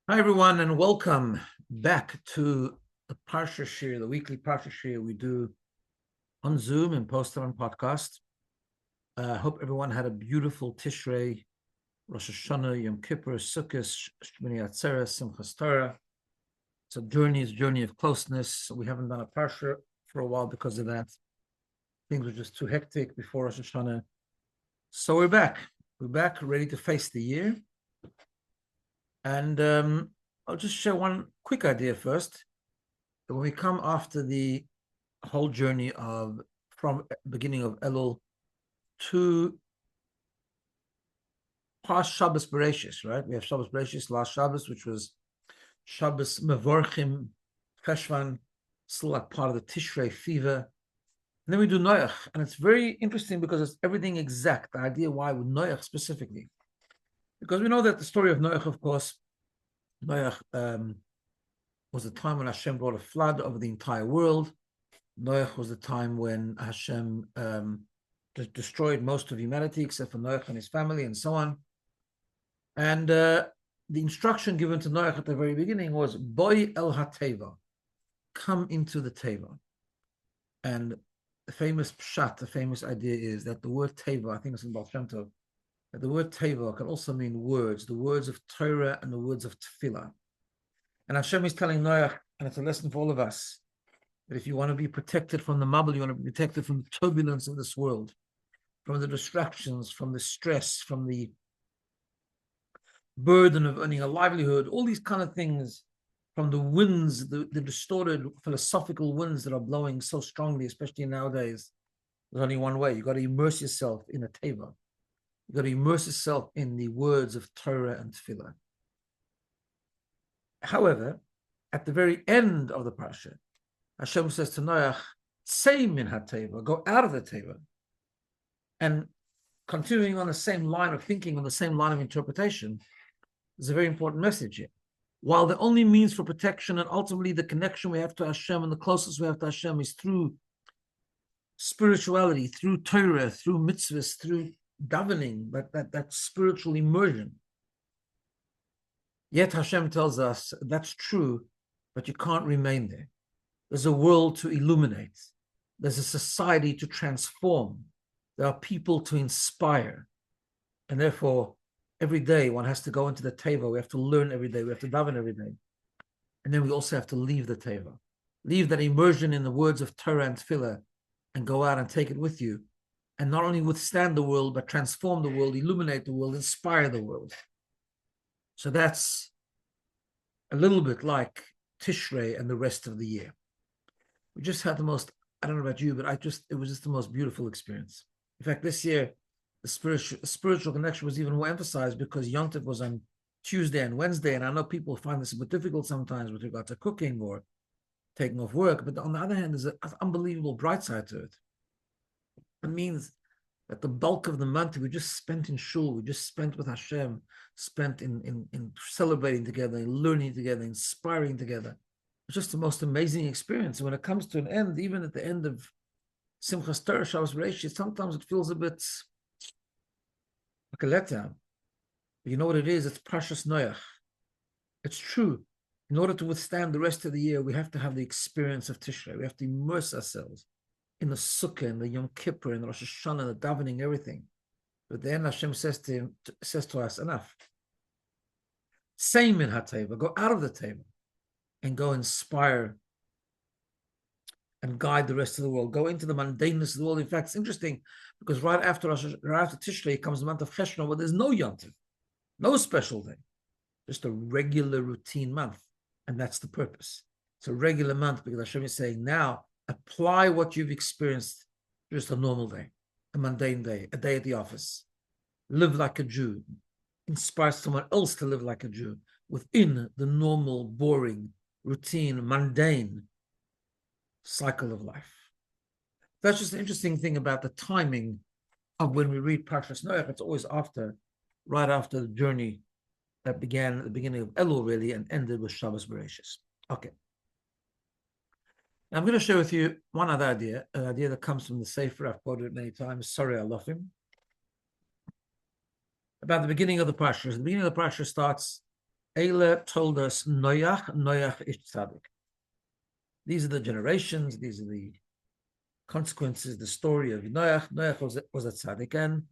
Hi, everyone, and welcome back to the Parsha Shir, the weekly Parsha Shir we do on Zoom and post it on podcast. I hope everyone had a beautiful Tishrei, Rosh Hashanah, Yom Kippur, Sukkot, Shmini Atzeres, Simchas Torah. It's a journey of closeness. We haven't done a Parsha for a while because of that. Things were just too hectic before Rosh Hashanah. So we're back. We're back, ready to face the year. And I'll just share one quick idea first. When we come after the whole journey of from beginning of Elul to past Shabbos Bereshis, right? We have Shabbos Bereshis last Shabbos, which was Shabbos Mevorchim Cheshvan, still like part of the Tishrei fever. And then we do Noach, and it's very interesting because it's everything exact. The idea why with Noach specifically, because we know that the story of Noach, of course, Noach was the time when Hashem brought a flood over the entire world. Noach was the time when Hashem destroyed most of humanity except for Noach and his family and so on. And the instruction given to Noach at the very beginning was Boy el hateva, come into the teva. And the famous pshat, the famous idea is that the word teva, I think it's in Baal Shem Tov, that the word teva can also mean words, the words of Torah and the words of tefillah. And Hashem is telling Noach, and it's a lesson for all of us, that if you want to be protected from the mabul, you want to be protected from the turbulence of this world, from the distractions, from the stress, from the burden of earning a livelihood, all these kind of things, from the winds, the distorted philosophical winds that are blowing so strongly, especially nowadays. There's only one way. You've got to immerse yourself in a teva. You've got to immerse yourself in the words of Torah and Tefillah. However, at the very end of the parsha, Hashem says to Noach, say min ha-teva, go out of the teva. And continuing on the same line of thinking, on the same line of interpretation, is a very important message here. While the only means for protection and ultimately the connection we have to Hashem and the closest we have to Hashem is through spirituality, through Torah, through mitzvahs, through davening, that spiritual immersion. Yet Hashem tells us that's true, but you can't remain there. There's a world to illuminate. There's a society to transform. There are people to inspire. And therefore, every day one has to go into the teva. We have to learn every day. We have to daven every day. And then we also have to leave the teva. Leave that immersion in the words of Torah and Tefillah and go out and take it with you. And not only withstand the world, but transform the world, illuminate the world, inspire the world. So that's a little bit like Tishrei and the rest of the year. We just had the most, I don't know about you, but it was just the most beautiful experience. In fact, this year, the spiritual connection was even more emphasized because Yom Tov was on Tuesday and Wednesday, and I know people find this a bit difficult sometimes with regard to cooking or taking off work, but on the other hand, there's an unbelievable bright side to it. It means that the bulk of the month we just spent in shul, we just spent with Hashem, spent in celebrating together, learning together, inspiring together. It's just the most amazing experience. And when it comes to an end, even at the end of Simchas Torah, Shabbos Bereshis, sometimes it feels a bit like a letdown. But you know what it is? It's Parsha Noach. It's true. In order to withstand the rest of the year, we have to have the experience of Tishrei. We have to immerse ourselves in the Sukkah, in the Yom Kippur, in the Rosh Hashanah, the davening, everything. But then Hashem says to us, enough. Say min ha-teva, go out of the table and go inspire and guide the rest of the world. Go into the mundaneness of the world. In fact, it's interesting because right after Tishrei comes the month of Cheshvan, where there's no Yom Tov, no special day, just a regular routine month. And that's the purpose. It's a regular month because Hashem is saying, now apply what you've experienced just a normal day, a mundane day, a day at the office. Live like a Jew. Inspire someone else to live like a Jew within the normal, boring, routine, mundane cycle of life. That's just an interesting thing about the timing of when we read Parsha Noach. It's always right after the journey that began at the beginning of Elul, really, and ended with Shabbos Bereshis. Okay. Now I'm going to share with you one other idea, an idea that comes from the Sefer. I've quoted it many times, Sorry Alofim, about the beginning of the Parsha. The beginning of the Parsha starts Eile told us Noach ish tzaddik. These are the generations, these are the consequences, the story of Noach. Noach was a tzaddik, and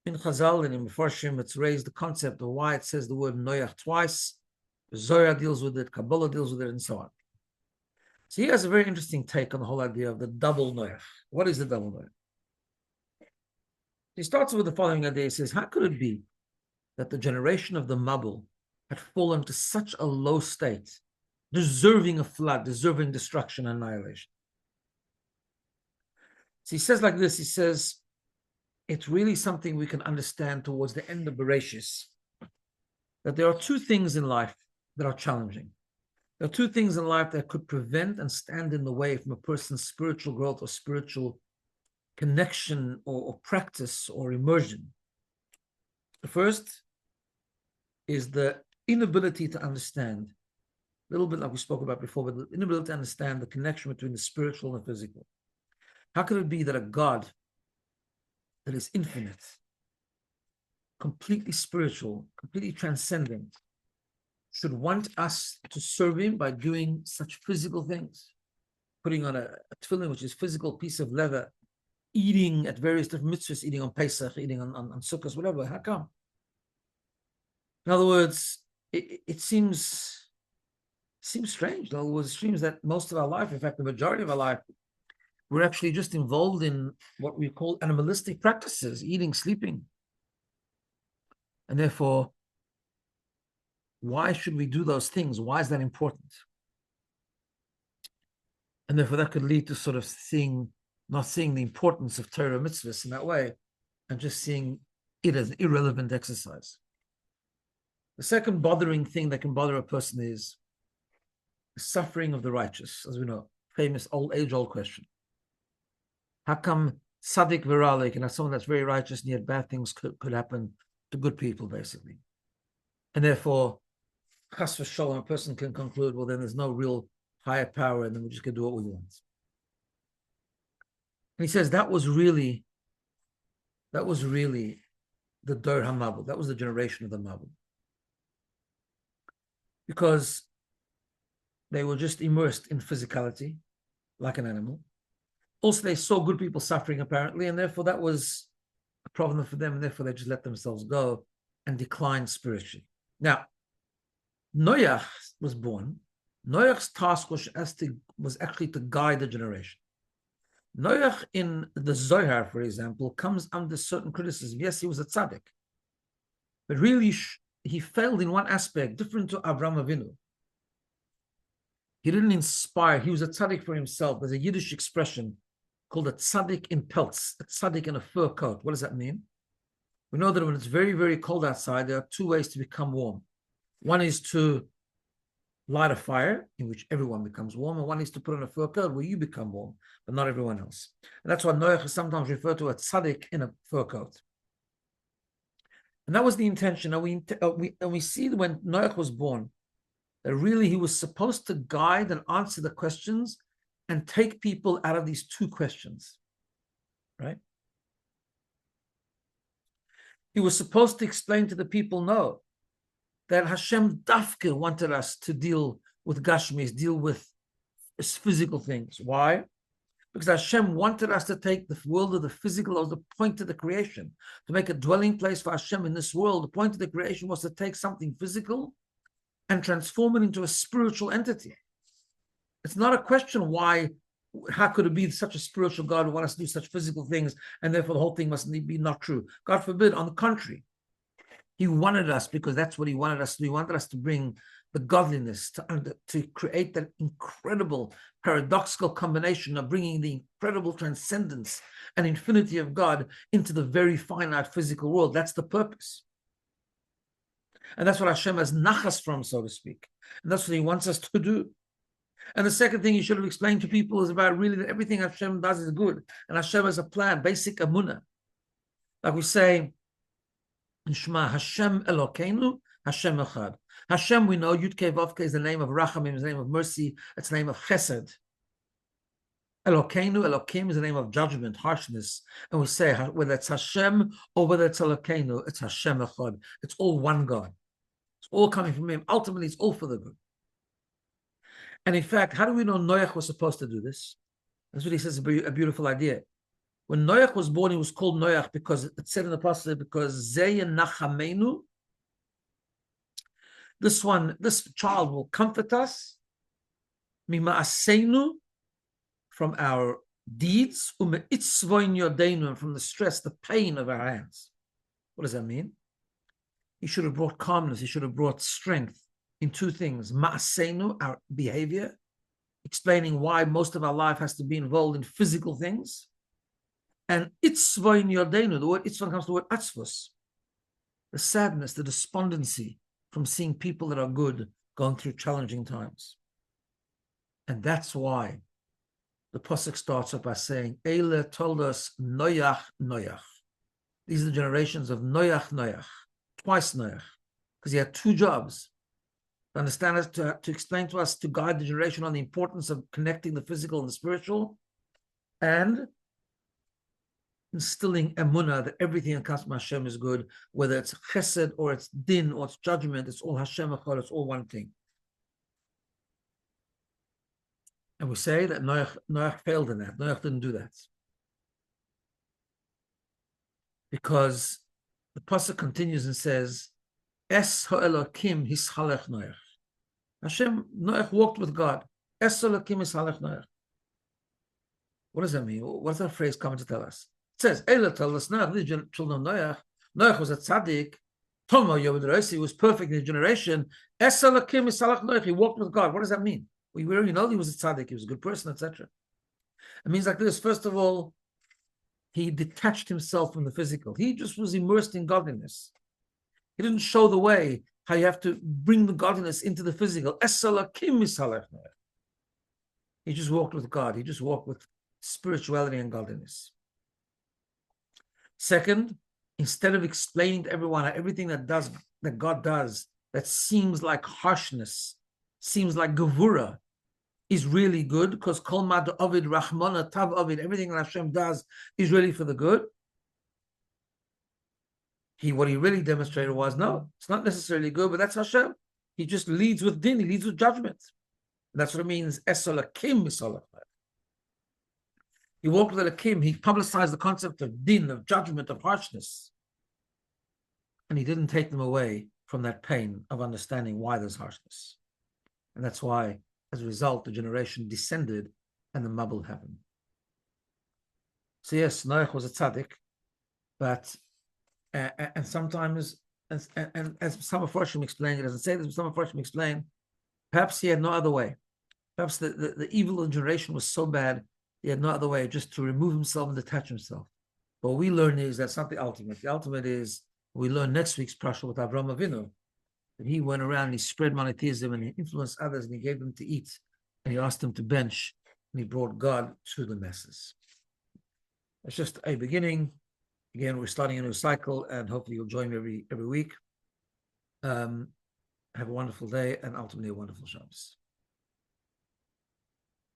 in Chazal and in Mefarshim, it's raised the concept of why it says the word Noach twice. Zohar deals with it, Kabbalah deals with it, and so on. So he has a very interesting take on the whole idea of the double Noach. What is the double Noach? He starts with the following idea. He says, how could it be that the generation of the Mabul had fallen to such a low state, deserving a flood, deserving destruction and annihilation? So he says like this, he says, it's really something we can understand towards the end of Bereshis, that there are two things in life that are challenging. There are two things in life that could prevent and stand in the way from a person's spiritual growth or spiritual connection or practice or immersion. The first is the inability to understand, a little bit like we spoke about before, but the inability to understand the connection between the spiritual and the physical. How could it be that a God that is infinite, completely spiritual, completely transcendent, should want us to serve him by doing such physical things? Putting on a tefillin, which is a physical piece of leather, eating at various different mitzvahs, eating on Pesach, eating on Sukkot, whatever. How come? In other words, it seems strange. In other words, it seems that most of our life, in fact, the majority of our life, we're actually just involved in what we call animalistic practices, eating, sleeping. And therefore, why should we do those things? Why is that important? And therefore, that could lead to sort of not seeing the importance of Torah mitzvahs in that way, and just seeing it as an irrelevant exercise. The second bothering thing that can bother a person is the suffering of the righteous, as we know, famous age-old question. How come tzaddik v'ralik, and as someone that's very righteous, and yet bad things could happen to good people, basically? And therefore, chas v'sholom, a person can conclude, well, then there's no real higher power, and then we just can do what we want. And he says that was really the Dor HaMabul. That was the generation of the Mabul. Because they were just immersed in physicality, like an animal. Also, they saw good people suffering, apparently, and therefore that was a problem for them, and therefore they just let themselves go and decline spiritually. Now, Noach was born. Noach's task was actually to guide the generation. Noach in the Zohar, for example, comes under certain criticism. Yes, he was a tzaddik, but really he failed in one aspect, different to Avraham Avinu. He didn't inspire. He was a tzaddik for himself. There's a Yiddish expression called a tzaddik in pelts, a tzaddik in a fur coat. What does that mean? We know that when it's very, very cold outside, there are two ways to become warm. One is to light a fire, in which everyone becomes warm, and one is to put on a fur coat where you become warm, but not everyone else. And that's why Noach is sometimes referred to as tzaddik in a fur coat. And that was the intention. And we see that when Noach was born, that really he was supposed to guide and answer the questions and take people out of these two questions, right? He was supposed to explain to the people, no, that Hashem Dafke wanted us to deal with Gashmis, deal with physical things. Why? Because Hashem wanted us to take the world of the physical as the point of the creation, to make a dwelling place for Hashem in this world. The point of the creation was to take something physical and transform it into a spiritual entity. It's not a question how could it be such a spiritual God who wants us to do such physical things, and therefore the whole thing must be not true. God forbid, on the contrary. He wanted us, because that's what he wanted us to do. He wanted us to bring the godliness, to create that incredible paradoxical combination of bringing the incredible transcendence and infinity of God into the very finite physical world. That's the purpose. And that's what Hashem has nachas from, so to speak. And that's what he wants us to do. And the second thing you should have explained to people is about really that everything Hashem does is good. And Hashem has a plan, basic amunah. Like we say in Shema, Hashem Elokeinu, Hashem Echad. Hashem, we know, Yud Kei Vav Kei is the name of Rachamim, is the name of mercy, it's the name of Chesed. Elokeinu, Elokim is the name of judgment, harshness. And we say, whether it's Hashem or whether it's Elokeinu, it's Hashem Echad. It's all one God. It's all coming from him. Ultimately, it's all for the good. And in fact, how do we know Noach was supposed to do this? That's what he says, a beautiful idea. When Noach was born, he was called Noach because it said in the Parsha, because Zeya Nachamenu, this child will comfort us, Mima Asenu, from our deeds, and from the stress, the pain of our hands. What does that mean? He should have brought calmness, he should have brought strength in two things. Ma'asenu, our behavior, explaining why most of our life has to be involved in physical things. And itzvoin yodenu, the word itzvoin comes from the word atzvos, the sadness, the despondency from seeing people that are good going through challenging times. And that's why the pasuk starts up by saying, Eile told us Noach, Noach. These are the generations of Noach, Noach, twice Noach, because he had two jobs. To understand us, to explain to us, to guide the generation on the importance of connecting the physical and the spiritual, and instilling emunah that everything that comes from Hashem is good, whether it's chesed or it's din or it's judgment, it's all Hashem echad, it's all one thing. And we say that Noach failed in that. Noach didn't do that. Because the pasuk continues and says, Es ha'elokim hischalech Noach. Noach walked with God. Es ha'elokim hischalech Noach. What does that mean? What does that phrase come to tell us? It says, Eila told us, Noach, these children of Noach. Noach was a tzaddik. Tomo Yobed he was perfect in his generation. Es ha'elokim hischalech Noach. He walked with God. What does that mean? We already know he was a tzaddik. He was a good person, etc. It means like this. First of all, he detached himself from the physical. He just was immersed in godliness. He didn't show the way how you have to bring the godliness into the physical. He just walked with God. He just walked with spirituality and godliness. Second, instead of explaining to everyone everything that God does that seems like harshness, seems like gevura, is really good, because kol mad ovid rachmana tav ovid, everything that Hashem does is really for the good. What he really demonstrated was, no, it's not necessarily good, but that's Hashem. He just leads with din, he leads with judgment. And that's what it means, esolakim misolach. He walked with Elakim, he publicized the concept of din, of judgment, of harshness. And he didn't take them away from that pain of understanding why there's harshness. And that's why, as a result, the generation descended and the mabul happened. So yes, Noach was a tzaddik, but and sometimes, and as some of Farshim explain, it doesn't say this, but some of Farshim explain, perhaps he had no other way. Perhaps the evil of the generation was so bad, he had no other way just to remove himself and detach himself. But what we learn is that's not the ultimate. The ultimate is, we learn next week's Parsha with Avraham Avinu, that he went around and he spread monotheism and he influenced others and he gave them to eat and he asked them to bench and he brought God to the masses. It's just a beginning. Again, we're starting a new cycle, and hopefully you'll join me every week. Have a wonderful day and ultimately a wonderful Shabbos.